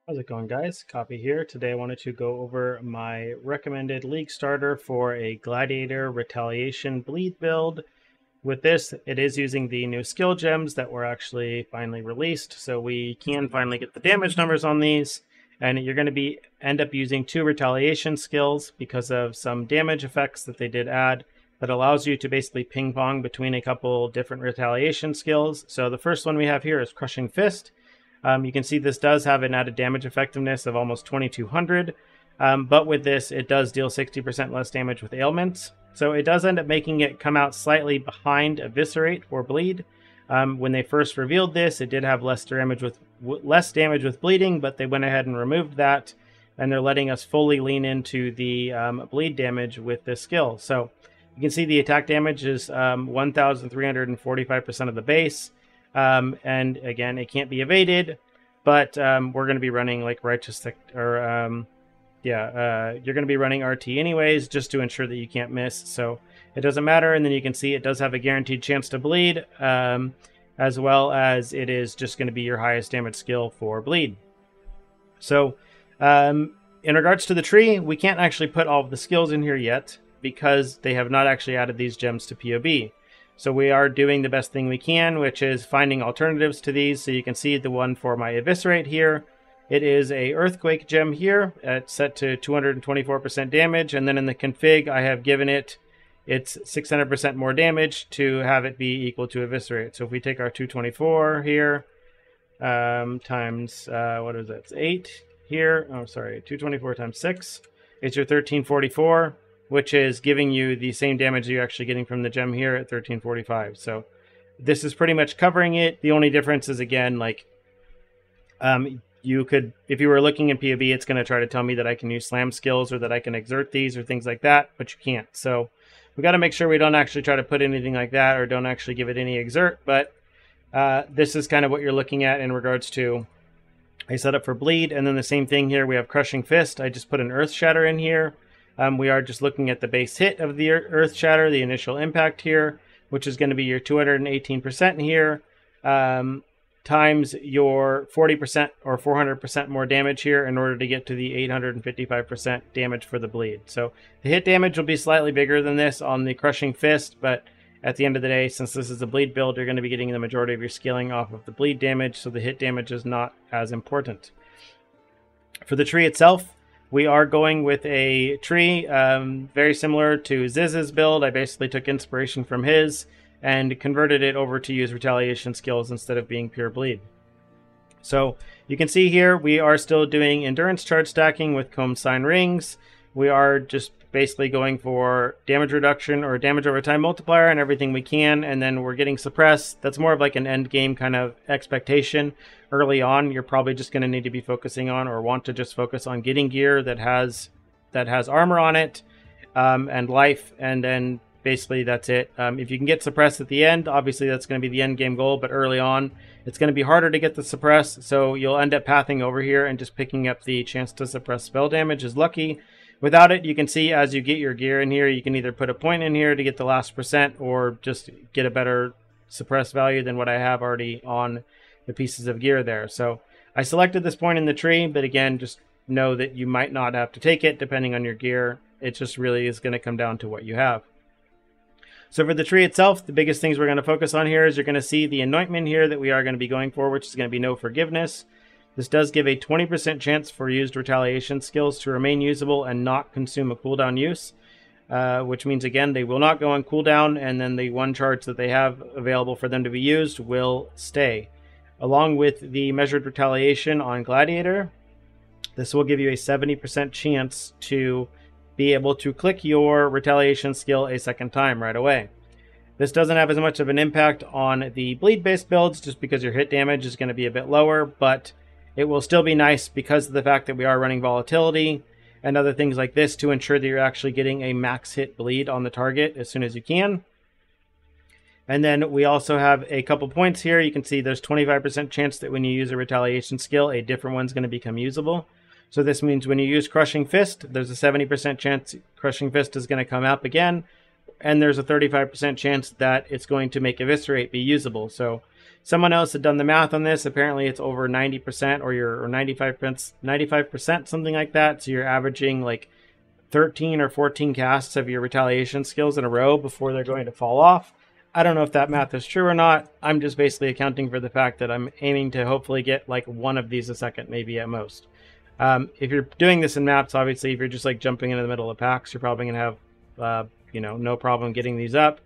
How's it going, guys? Copy here. Today I wanted to go over my recommended league starter for a Gladiator Retaliation bleed build. With this, it is using the new skill gems that were actually finally released, so we can finally get the damage numbers on these. And you're going to end up using 2 retaliation skills because of some damage effects that they did add that allows you to basically ping pong between a couple different retaliation skills. So the first one we have here is Crushing Fist. You can see this does have an added damage effectiveness of almost 2200, but with this, it does deal 60% less damage with ailments. So it does end up making it come out slightly behind Eviscerate or Bleed. When they first revealed this, it did have less damage with bleeding, but they went ahead and removed that, and they're letting us fully lean into the bleed damage with this skill. So you can see the attack damage is 1,345% of the base. And again, it can't be evaded, but we're going to be running like you're going to be running RT anyways, just to ensure that you can't miss. So it doesn't matter. And then you can see it does have a guaranteed chance to bleed, as well as it is just going to be your highest damage skill for bleed. So in regards to the tree, we can't actually put all of the skills in here yet because they have not actually added these gems to PoE. So we are doing the best thing we can, which is finding alternatives to these. So you can see the one for my Eviscerate here. It is a Earthquake gem here. It's set to 224% damage. And then in the config, I have given it its 600% more damage to have it be equal to Eviscerate. So if we take our 224 here, times, what is that? It's 8 here. Oh, sorry, 224 times 6. It's your 1344. Which is giving you the same damage you're actually getting from the gem here at 1345. So this is pretty much covering it. The only difference is, again, like you could, if you were looking in PoE, it's going to try to tell me that I can use slam skills or that I can exert these or things like that, but you can't. So we got to make sure we don't actually try to put anything like that or don't actually give it any exert. But this is kind of what you're looking at in regards to a setup for bleed. And then the same thing here, we have Crushing Fist. I just put an Earth Shatter in here. We are just looking at the base hit of the Earth Shatter, the initial impact here, which is going to be your 218% here, times your 40% or 400% more damage here in order to get to the 855% damage for the bleed. So the hit damage will be slightly bigger than this on the Crushing Fist, but at the end of the day, since this is a bleed build, you're going to be getting the majority of your scaling off of the bleed damage, so the hit damage is not as important. For the tree itself, we are going with a tree very similar to Ziz's build. I basically took inspiration from his and converted it over to use retaliation skills instead of being pure bleed. So you can see here we are still doing endurance charge stacking with comb sign rings. We are just basically going for damage reduction or damage over time multiplier and everything we can, and then we're getting suppressed. That's more of like an end game kind of expectation. Early on, you're probably just going to need to be focusing on or want to just focus on getting gear that has armor on it and life, and then basically that's it. If you can get suppressed at the end, obviously that's going to be the end game goal, but early on it's going to be harder to get the suppress, so you'll end up pathing over here and just picking up the chance to suppress spell damage is lucky. Without it, you can see as you get your gear in here, you can either put a point in here to get the last percent or just get a better suppress value than what I have already on the pieces of gear there. So I selected this point in the tree, but again, just know that you might not have to take it depending on your gear. It just really is going to come down to what you have. So for the tree itself, the biggest things we're going to focus on here is you're going to see the anointment here that we are going to be going for, which is going to be No Forgiveness. This does give a 20% chance for used retaliation skills to remain usable and not consume a cooldown use, which means, again, they will not go on cooldown, and then the one charge that they have available for them to be used will stay. Along with the measured retaliation on Gladiator, this will give you a 70% chance to be able to click your retaliation skill a second time right away. This doesn't have as much of an impact on the bleed-based builds just because your hit damage is going to be a bit lower, but it will still be nice because of the fact that we are running volatility and other things like this to ensure that you're actually getting a max hit bleed on the target as soon as you can. And then we also have a couple points here. You can see there's 25% chance that when you use a retaliation skill, a different one's going to become usable. So this means when you use Crushing Fist, there's a 70% chance Crushing Fist is going to come up again. And there's a 35% chance that it's going to make Eviscerate be usable. So Someone else had done the math on this. Apparently it's over 90% or 95%, something like that. So you're averaging like 13 or 14 casts of your retaliation skills in a row before they're going to fall off. I don't know if that math is true or not. I'm just basically accounting for the fact that I'm aiming to hopefully get like one of these a second, maybe at most. If you're doing this in maps, obviously, if you're just like jumping into the middle of packs, you're probably going to have, no problem getting these up.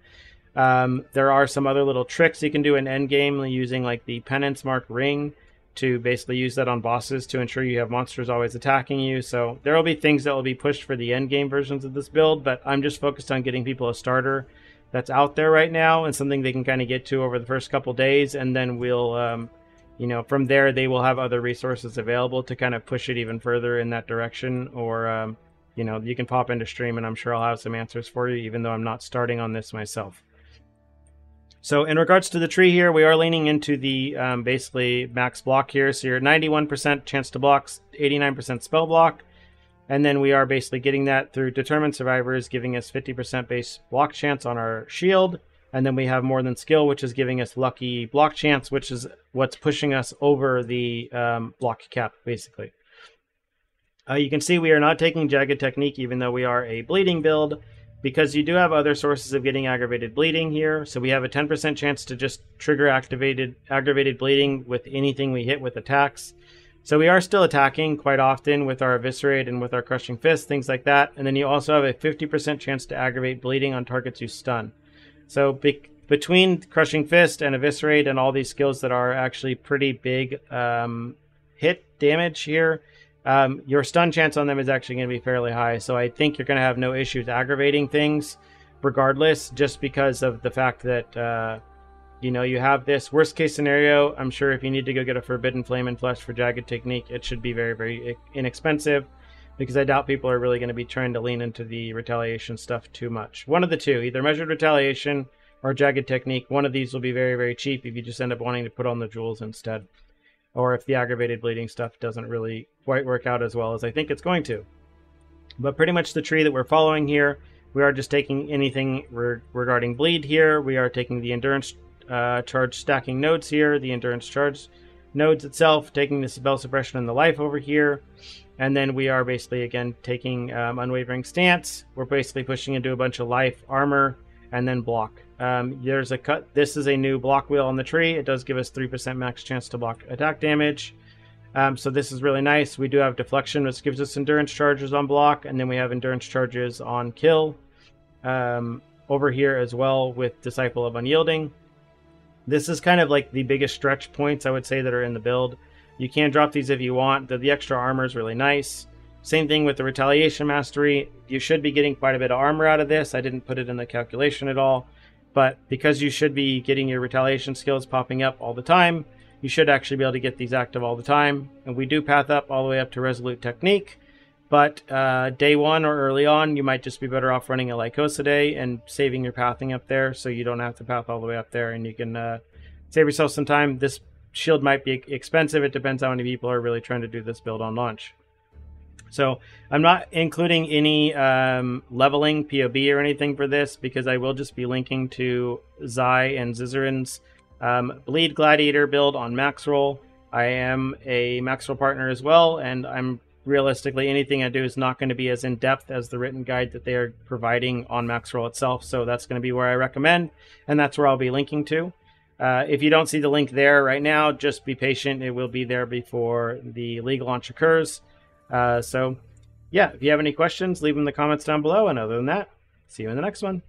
There are some other little tricks you can do in endgame using like the penance mark ring to basically use that on bosses to ensure you have monsters always attacking you. So there will be things that will be pushed for the endgame versions of this build, but I'm just focused on getting people a starter that's out there right now and something they can kind of get to over the first couple days, and then we'll from there they will have other resources available to kind of push it even further in that direction. Or you can pop into stream and I'm sure I'll have some answers for you, even though I'm not starting on this myself. So in regards to the tree here, we are leaning into the basically max block here. So you're 91% chance to block, 89% spell block. And then we are basically getting that through Determined Survivors, giving us 50% base block chance on our shield. And then we have More Than Skill, which is giving us lucky block chance, which is what's pushing us over the block cap, basically. You can see we are not taking Jagged Technique, even though we are a bleeding build, because you do have other sources of getting aggravated bleeding here. So we have a 10% chance to just trigger aggravated bleeding with anything we hit with attacks. So we are still attacking quite often with our Eviscerate and with our Crushing Fist, things like that. And then you also have a 50% chance to aggravate bleeding on targets you stun. So between Crushing Fist and Eviscerate and all these skills that are actually pretty big hit damage here, your stun chance on them is actually going to be fairly high. So I think you're going to have no issues aggravating things regardless, just because of the fact that you have this worst case scenario. I'm sure if you need to go get a Forbidden Flame and Flesh for Jagged Technique, it should be very, very inexpensive, because I doubt people are really going to be trying to lean into the retaliation stuff too much. One of the two, either Measured Retaliation or Jagged Technique. One of these will be very, very cheap if you just end up wanting to put on the jewels instead, or if the aggravated bleeding stuff doesn't really quite work out as well as I think it's going to. But pretty much the tree that we're following here, we are just taking anything regarding bleed here. We are taking the endurance charge stacking nodes here, the endurance charge nodes itself, taking the spell suppression and the life over here, and then we are basically again taking unwavering stance. We're basically pushing into a bunch of life, armor, and then block. There's a cut. This is a new block wheel on the tree. It does give us 3% max chance to block attack damage. So this is really nice. We do have deflection, which gives us endurance charges on block, and then we have endurance charges on kill over here as well with Disciple of Unyielding. This is kind of like the biggest stretch points, I would say, that are in the build. You can drop these if you want. The extra armor is really nice. Same thing with the Retaliation Mastery. You should be getting quite a bit of armor out of this. I didn't put it in the calculation at all. But because you should be getting your retaliation skills popping up all the time, you should actually be able to get these active all the time. And we do path up all the way up to Resolute Technique. But day one or early on, you might just be better off running a Lycosa Day and saving your pathing up there, so you don't have to path all the way up there, and you can save yourself some time. This shield might be expensive. It depends how many people are really trying to do this build on launch. So I'm not including any leveling PoB or anything for this, because I will just be linking to Zai and Zizarin's Bleed Gladiator build on Maxroll. I am a Maxroll partner as well, and I'm realistically, anything I do is not going to be as in-depth as the written guide that they are providing on Maxroll itself. So that's going to be where I recommend, and that's where I'll be linking to. If you don't see the link there right now, just be patient. It will be there before the league launch occurs. So yeah, if you have any questions, leave them in the comments down below. And other than that, see you in the next one.